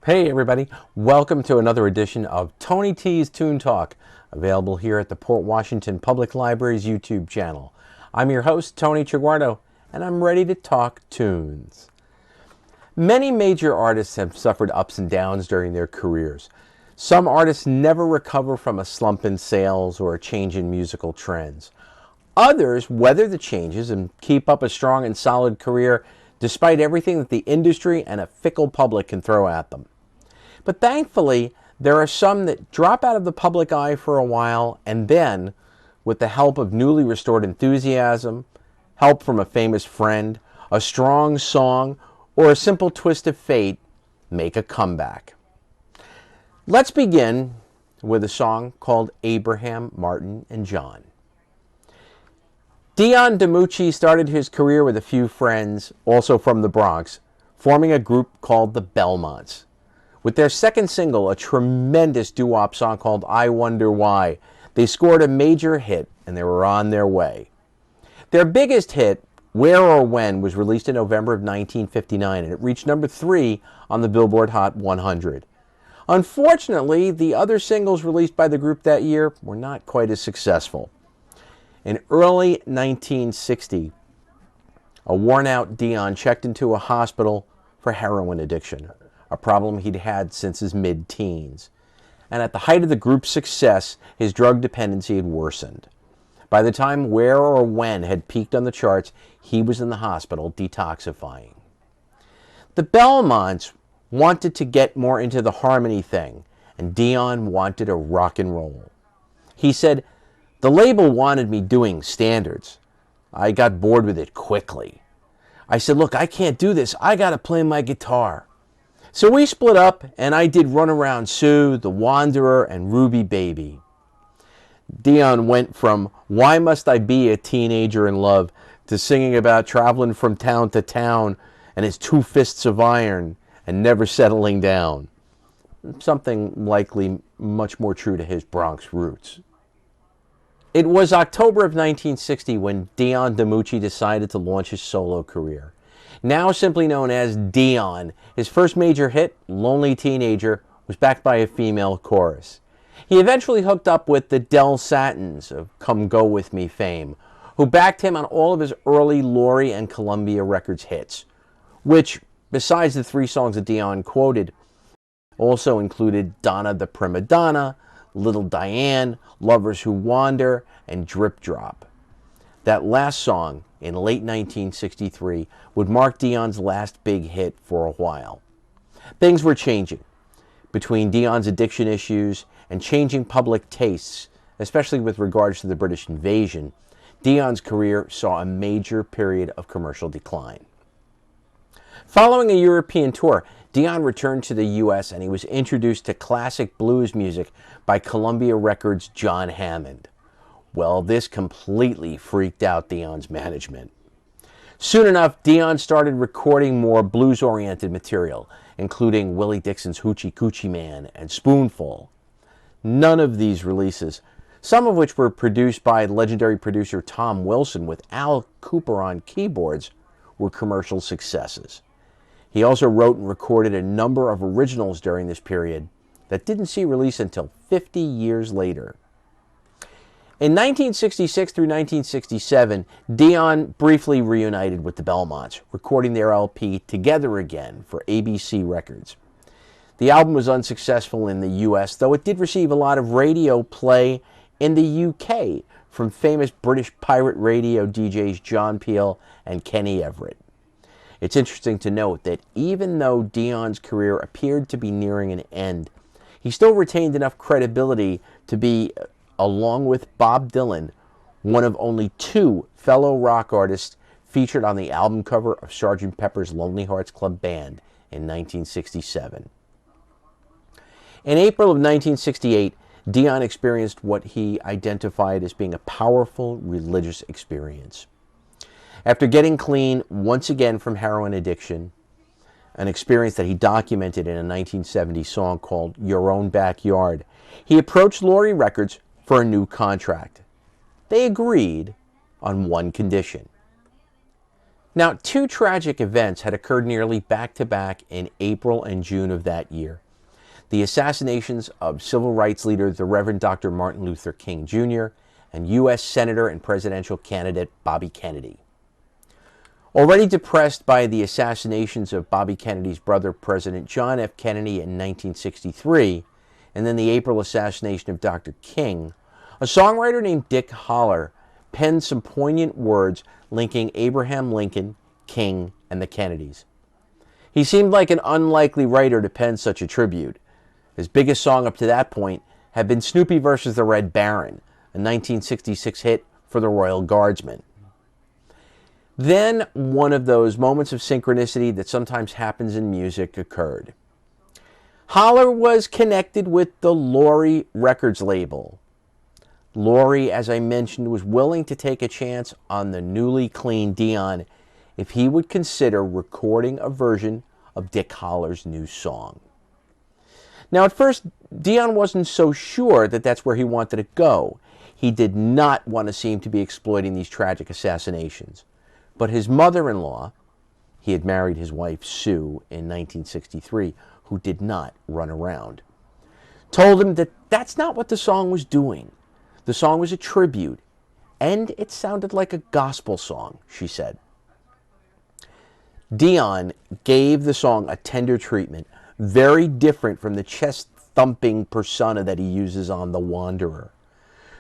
Hey everybody, welcome to another edition of Tony T's Toon Talk, available here at the Port Washington Public Library's YouTube channel. I'm your host, Tony Traguardo, and I'm ready to talk tunes. Many major artists have suffered ups and downs during their careers. Some artists never recover from a slump in sales or a change in musical trends. Others weather the changes and keep up a strong and solid career despite everything that the industry and a fickle public can throw at them. But thankfully, there are some that drop out of the public eye for a while and then, with the help of newly restored enthusiasm, help from a famous friend, a strong song, or a simple twist of fate, make a comeback. Let's begin with a song called Abraham, Martin, and John. Dion DiMucci started his career with a few friends, also from the Bronx, forming a group called the Belmonts. With their second single, a tremendous doo-wop song called I Wonder Why, they scored a major hit and they were on their way. Their biggest hit, Where or When, was released in November of 1959 and it reached number 3 on the Billboard Hot 100. Unfortunately, the other singles released by the group that year were not quite as successful. In early 1960, a worn-out Dion checked into a hospital for heroin addiction, a problem he'd had since his mid-teens. And at the height of the group's success, his drug dependency had worsened. By the time Where or When had peaked on the charts, he was in the hospital detoxifying. The Belmonts wanted to get more into the harmony thing, and Dion wanted a rock and roll. He said, "The label wanted me doing standards. I got bored with it quickly. I said, look, I can't do this. I got to play my guitar." So we split up, and I did Runaround Sue, The Wanderer, and Ruby Baby. Dion went from Why Must I Be a Teenager in Love to singing about traveling from town to town and his 2 fists of iron and never settling down. Something likely much more true to his Bronx roots. It was October of 1960 when Dion DiMucci decided to launch his solo career. Now simply known as Dion, his first major hit, Lonely Teenager, was backed by a female chorus. He eventually hooked up with the Del Satins of Come Go With Me fame, who backed him on all of his early Laurie and Columbia Records hits, which, besides the 3 songs that Dion quoted, also included Donna the Prima Donna, Little Diane, Lovers Who Wander, and Drip Drop. That last song, in late 1963, would mark Dion's last big hit for a while. Things were changing. Between Dion's addiction issues and changing public tastes, especially with regards to the British invasion, Dion's career saw a major period of commercial decline. Following a European tour, Dion returned to the U.S. and he was introduced to classic blues music by Columbia Records' John Hammond. Well, this completely freaked out Dion's management. Soon enough, Dion started recording more blues-oriented material, including Willie Dixon's Hoochie Coochie Man and Spoonful. None of these releases, some of which were produced by legendary producer Tom Wilson with Al Cooper on keyboards, were commercial successes. He also wrote and recorded a number of originals during this period that didn't see release until 50 years later. In 1966 through 1967, Dion briefly reunited with the Belmonts, recording their LP Together Again for ABC Records. The album was unsuccessful in the US, though it did receive a lot of radio play in the UK from famous British pirate radio DJs John Peel and Kenny Everett. It's interesting to note that even though Dion's career appeared to be nearing an end, he still retained enough credibility to be, along with Bob Dylan, one of only 2 fellow rock artists featured on the album cover of Sgt. Pepper's Lonely Hearts Club Band in 1967. In April of 1968, Dion experienced what he identified as being a powerful religious experience. After getting clean once again from heroin addiction, an experience that he documented in a 1970 song called Your Own Backyard, he approached Laurie Records for a new contract. They agreed on one condition. Now, two tragic events had occurred nearly back-to-back in April and June of that year. The assassinations of civil rights leader the Reverend Dr. Martin Luther King Jr. and U.S. Senator and presidential candidate Bobby Kennedy. Already depressed by the assassinations of Bobby Kennedy's brother, President John F. Kennedy, in 1963, and then the April assassination of Dr. King, a songwriter named Dick Holler penned some poignant words linking Abraham Lincoln, King, and the Kennedys. He seemed like an unlikely writer to pen such a tribute. His biggest song up to that point had been Snoopy versus the Red Baron, a 1966 hit for the Royal Guardsmen. Then one of those moments of synchronicity that sometimes happens in music occurred. Holler was connected with the Laurie Records label. Laurie, as I mentioned, was willing to take a chance on the newly clean Dion if he would consider recording a version of Dick Holler's new song. Now, at first, Dion wasn't so sure that that's where he wanted to go. He did not want to seem to be exploiting these tragic assassinations. But his mother-in-law, he had married his wife Sue in 1963, who did not run around, told him that that's not what the song was doing. The song was a tribute, and it sounded like a gospel song, she said. Dion gave the song a tender treatment, very different from the chest-thumping persona that he uses on The Wanderer.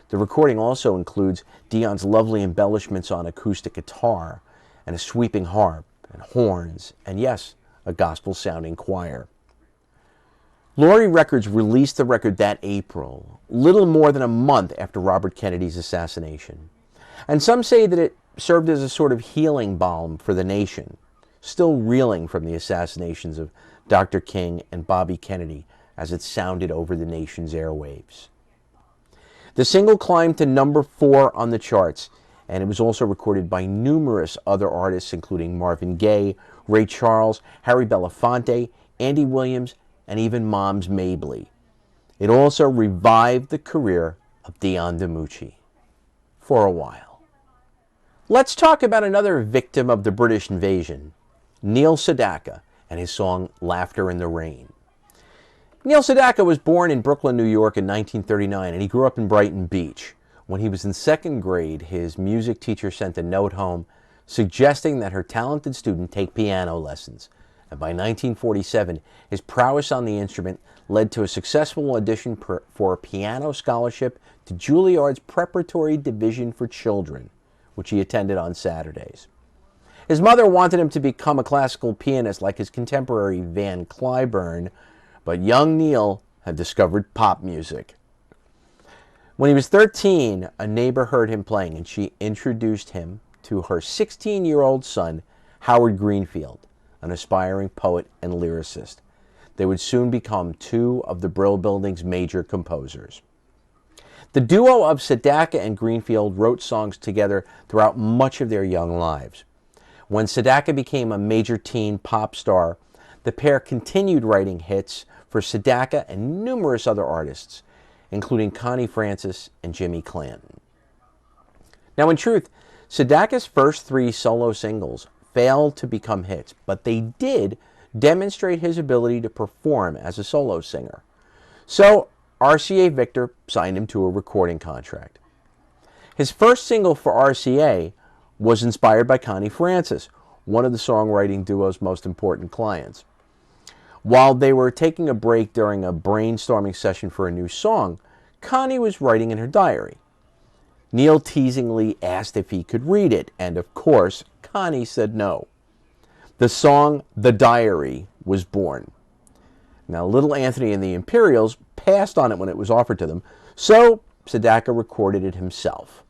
The recording also includes Dion's lovely embellishments on acoustic guitar and a sweeping harp and horns, and yes, a gospel-sounding choir. Laurie Records released the record that April, little more than a month after Robert Kennedy's assassination. And some say that it served as a sort of healing balm for the nation, still reeling from the assassinations of Dr. King and Bobby Kennedy as it sounded over the nation's airwaves. The single climbed to number 4 on the charts, and it was also recorded by numerous other artists, including Marvin Gaye, Ray Charles, Harry Belafonte, Andy Williams, and even Moms Mabley. It also revived the career of Dion DiMucci for a while. Let's talk about another victim of the British invasion, Neil Sedaka, and his song Laughter in the Rain. Neil Sedaka was born in Brooklyn, New York in 1939, and he grew up in Brighton Beach. When he was in 2nd grade, his music teacher sent a note home suggesting that her talented student take piano lessons. And by 1947, his prowess on the instrument led to a successful audition for a piano scholarship to Juilliard's Preparatory Division for Children, which he attended on Saturdays. His mother wanted him to become a classical pianist like his contemporary Van Cliburn, but young Neil had discovered pop music. When he was 13, a neighbor heard him playing, and she introduced him to her 16-year-old son, Howard Greenfield, an aspiring poet and lyricist. They would soon become two of the Brill Building's major composers. The duo of Sedaka and Greenfield wrote songs together throughout much of their young lives. When Sedaka became a major teen pop star, the pair continued writing hits for Sedaka and numerous other artists, including Connie Francis and Jimmy Clanton. Now, in truth, Sedaka's first 3 solo singles failed to become hits, but they did demonstrate his ability to perform as a solo singer. So, RCA Victor signed him to a recording contract. His first single for RCA was inspired by Connie Francis, one of the songwriting duo's most important clients. While they were taking a break during a brainstorming session for a new song, Connie was writing in her diary. Neil teasingly asked if he could read it, and of course, Connie said no. The song The Diary was born. Now, little Anthony and the Imperials passed on it when it was offered to them, so Sedaka recorded it himself,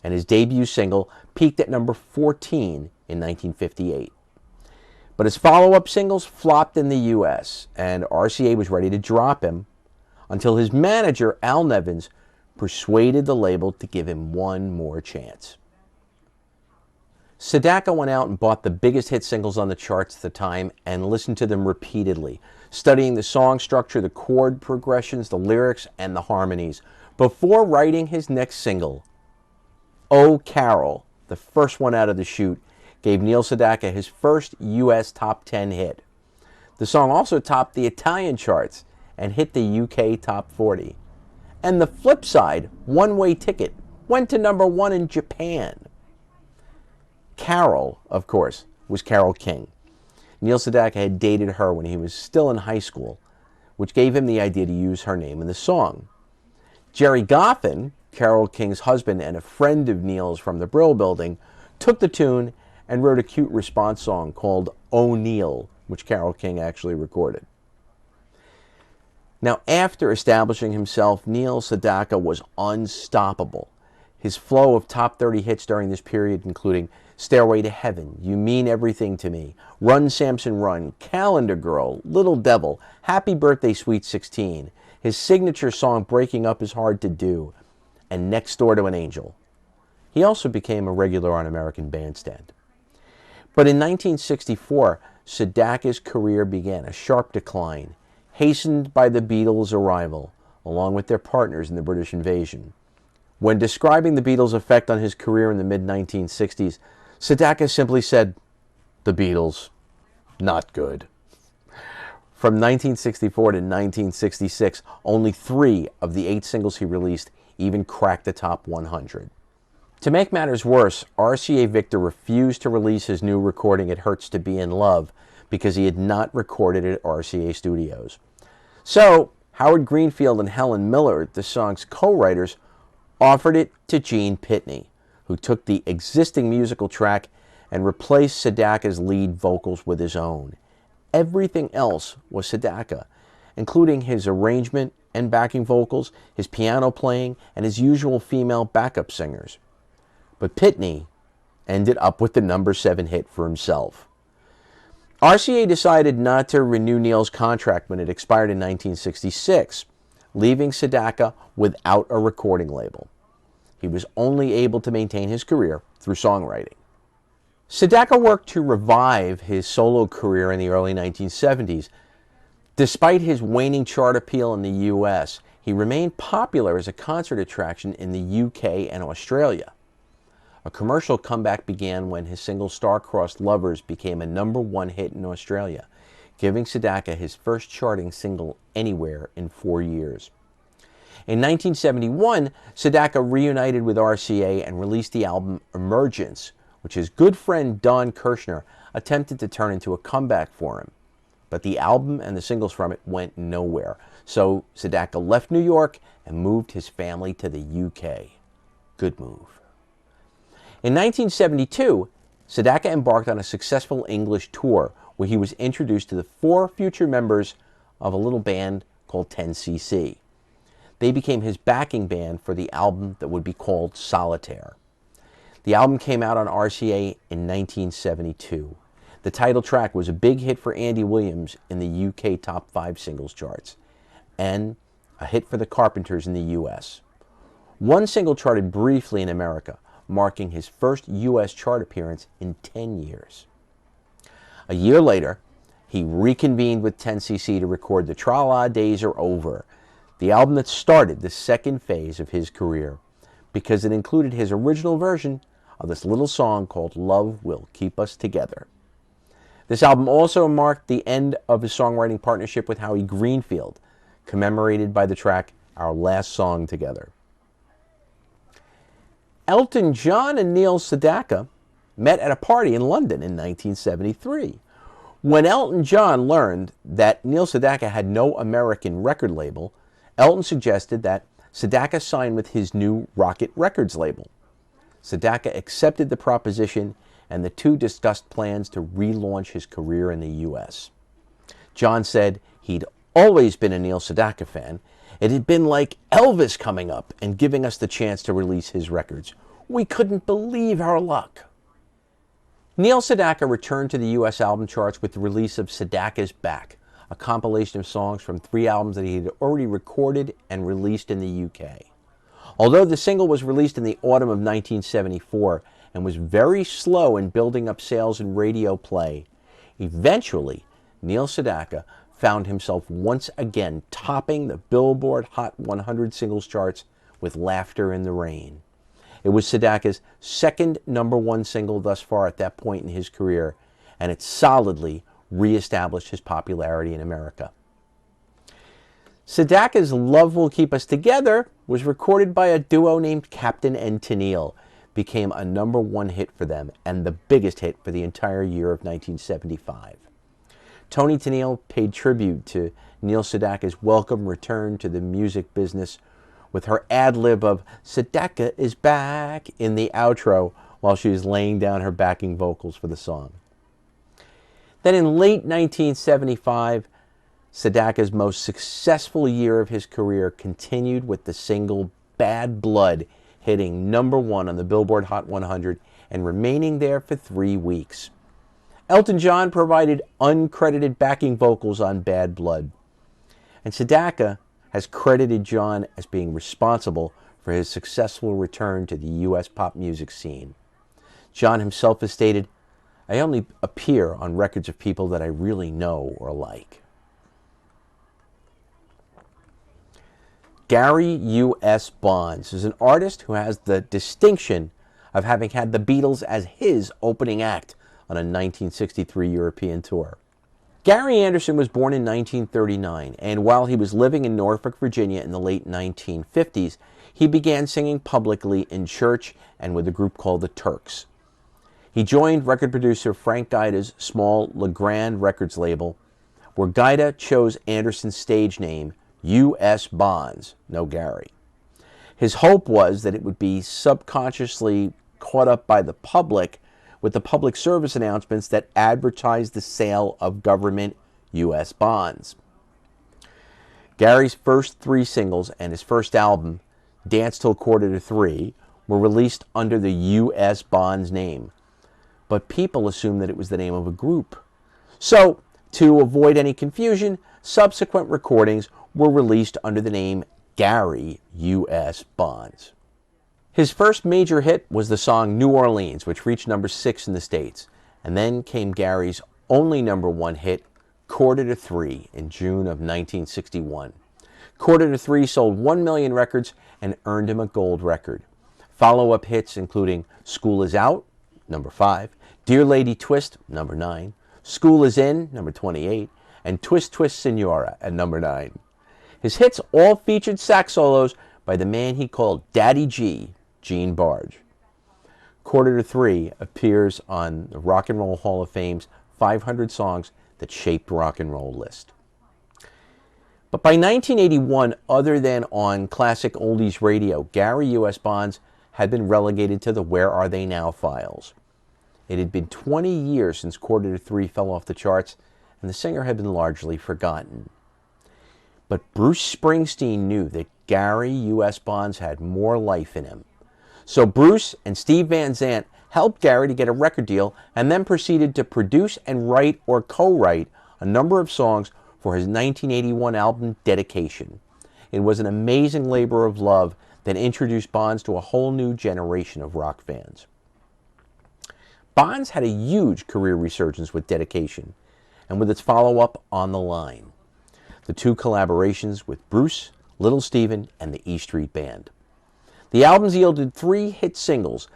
and his debut single peaked at number 14 in 1958. But his follow-up singles flopped in the U.S., and RCA was ready to drop him until his manager, Al Nevins, persuaded the label to give him one more chance. Sedaka went out and bought the biggest hit singles on the charts at the time and listened to them repeatedly, studying the song structure, the chord progressions, the lyrics, and the harmonies, before writing his next single. Oh, Carole, the first one out of the chute, gave Neil Sedaka his first U.S. top 10 hit. The song also topped the Italian charts and hit the UK top 40. And the flip side, One Way Ticket, went to number 1 in Japan. Carole, of course, was Carole King. Neil Sedaka had dated her when he was still in high school, which gave him the idea to use her name in the song. Jerry Goffin, Carole King's husband and a friend of Neil's from the Brill Building, took the tune and wrote a cute response song called O'Neil, which Carole King actually recorded. Now, after establishing himself, Neil Sedaka was unstoppable. His flow of top 30 hits during this period, including Stairway to Heaven, You Mean Everything to Me, Run Samson Run, Calendar Girl, Little Devil, Happy Birthday Sweet 16, his signature song Breaking Up Is Hard to Do, and Next Door to an Angel. He also became a regular on American Bandstand. But in 1964, Sedaka's career began a sharp decline, hastened by the Beatles' arrival, along with their partners in the British invasion. When describing the Beatles' effect on his career in the mid-1960s, Sedaka simply said, "The Beatles, not good." From 1964 to 1966, only 3 of the 8 singles he released even cracked the top 100. To make matters worse, RCA Victor refused to release his new recording It Hurts to Be in Love because he had not recorded it at RCA Studios. So, Howard Greenfield and Helen Miller, the song's co-writers, offered it to Gene Pitney, who took the existing musical track and replaced Sedaka's lead vocals with his own. Everything else was Sedaka, including his arrangement and backing vocals, his piano playing, and his usual female backup singers. But Pitney ended up with the number 7 hit for himself. RCA decided not to renew Neil's contract when it expired in 1966, leaving Sedaka without a recording label. He was only able to maintain his career through songwriting. Sedaka worked to revive his solo career in the early 1970s. Despite his waning chart appeal in the U.S., he remained popular as a concert attraction in the U.K. and Australia. A commercial comeback began when his single Star-Crossed Lovers became a number 1 hit in Australia, giving Sedaka his first charting single anywhere in 4 years. In 1971, Sedaka reunited with RCA and released the album Emergence, which his good friend Don Kirshner attempted to turn into a comeback for him. But the album and the singles from it went nowhere, so Sedaka left New York and moved his family to the UK. Good move. In 1972, Sedaka embarked on a successful English tour where he was introduced to the 4 future members of a little band called 10cc. They became his backing band for the album that would be called Solitaire. The album came out on RCA in 1972. The title track was a big hit for Andy Williams in the UK Top 5 singles charts, and a hit for the Carpenters in the US. One single charted briefly in America, marking his first U.S. chart appearance in 10 years. A year later, he reconvened with 10cc to record The Tra-La Days Are Over, the album that started the second phase of his career, because it included his original version of this little song called Love Will Keep Us Together. This album also marked the end of his songwriting partnership with Howie Greenfield, commemorated by the track Our Last Song Together. Elton John and Neil Sedaka met at a party in London in 1973. When Elton John learned that Neil Sedaka had no American record label, Elton suggested that Sedaka sign with his new Rocket Records label. Sedaka accepted the proposition, and the two discussed plans to relaunch his career in the U.S. John said he'd always been a Neil Sedaka fan. It had been like Elvis coming up and giving us the chance to release his records. We couldn't believe our luck. Neil Sedaka returned to the U.S. album charts with the release of Sedaka's Back, a compilation of songs from 3 albums that he had already recorded and released in the U.K. Although the single was released in the autumn of 1974 and was very slow in building up sales and radio play, eventually Neil Sedaka found himself once again topping the Billboard Hot 100 singles charts with Laughter in the Rain. It was Sedaka's second #1 single thus far at that point in his career, and it solidly reestablished his popularity in America. Sedaka's Love Will Keep Us Together was recorded by a duo named Captain and Tennille, became a #1 hit for them and the biggest hit for the entire year of 1975. Tony Tennille paid tribute to Neil Sedaka's welcome return to the music business with her ad-lib of "Sedaka is back" in the outro while she was laying down her backing vocals for the song. Then in late 1975, Sedaka's most successful year of his career continued with the single "Bad Blood" hitting #1 on the Billboard Hot 100 and remaining there for 3 weeks. Elton John provided uncredited backing vocals on "Bad Blood," and Sedaka has credited John as being responsible for his successful return to the U.S. pop music scene. John himself has stated, "I only appear on records of people that I really know or like." Gary U.S. Bonds is an artist who has the distinction of having had the Beatles as his opening act on a 1963 European tour. Gary Anderson was born in 1939, and while he was living in Norfolk, Virginia in the late 1950s, he began singing publicly in church and with a group called the Turks. He joined record producer Frank Guida's small LeGrand Records label, where Guida chose Anderson's stage name, U.S. Bonds, no Gary. His hope was that it would be subconsciously caught up by the public with the public service announcements that advertised the sale of government U.S. bonds. Gary's first 3 singles and his first album, Dance Till Quarter to 3, were released under the U.S. Bonds name, but people assumed that it was the name of a group. So, to avoid any confusion, subsequent recordings were released under the name Gary U.S. Bonds. His first major hit was the song New Orleans, which reached #6 in the States, and then came Gary's only #1 hit, Quarter to 3, in June of 1961. Quarter to 3 sold 1 million records and earned him a gold record. Follow-up hits including School Is Out, #5, Dear Lady Twist, #9, School Is In, #28, and Twist Twist Senora at #9. His hits all featured sax solos by the man he called Daddy G, Gene Barge. Quarter to 3 appears on the Rock and Roll Hall of Fame's 500 Songs That Shaped Rock and Roll list. But by 1981, other than on classic oldies radio, Gary U.S. Bonds had been relegated to the Where Are They Now files. It had been 20 years since Quarter to 3 fell off the charts, and the singer had been largely forgotten. But Bruce Springsteen knew that Gary U.S. Bonds had more life in him. So Bruce and Steve Van Zandt helped Gary to get a record deal and then proceeded to produce and write or co-write a number of songs for his 1981 album Dedication. It was an amazing labor of love that introduced Bonds to a whole new generation of rock fans. Bonds had a huge career resurgence with Dedication and with its follow-up On the Line, the 2 collaborations with Bruce, Little Steven, and the E Street Band. The albums yielded 3 hit singles: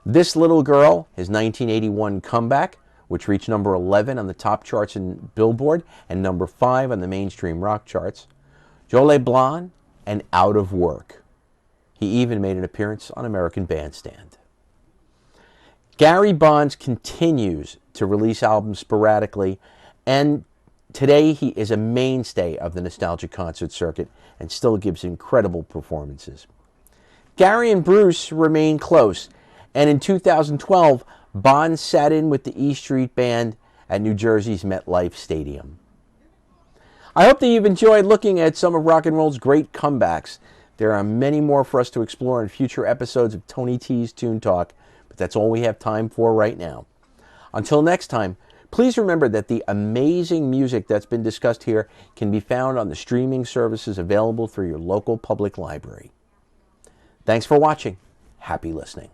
This Little Girl, his 1981 comeback, which reached #11 on the top charts in Billboard and #5 on the mainstream rock charts, Jolie Blonde, and Out of Work. He even made an appearance on American Bandstand. Gary Bonds continues to release albums sporadically, and today he is a mainstay of the nostalgic concert circuit and still gives incredible performances. Gary and Bruce remain close, and in 2012, Bonds sat in with the E Street Band at New Jersey's MetLife Stadium. I hope that you've enjoyed looking at some of rock and roll's great comebacks. There are many more for us to explore in future episodes of Tony T's Toon Talk, but that's all we have time for right now. Until next time, please remember that the amazing music that's been discussed here can be found on the streaming services available through your local public library. Thanks for watching. Happy listening.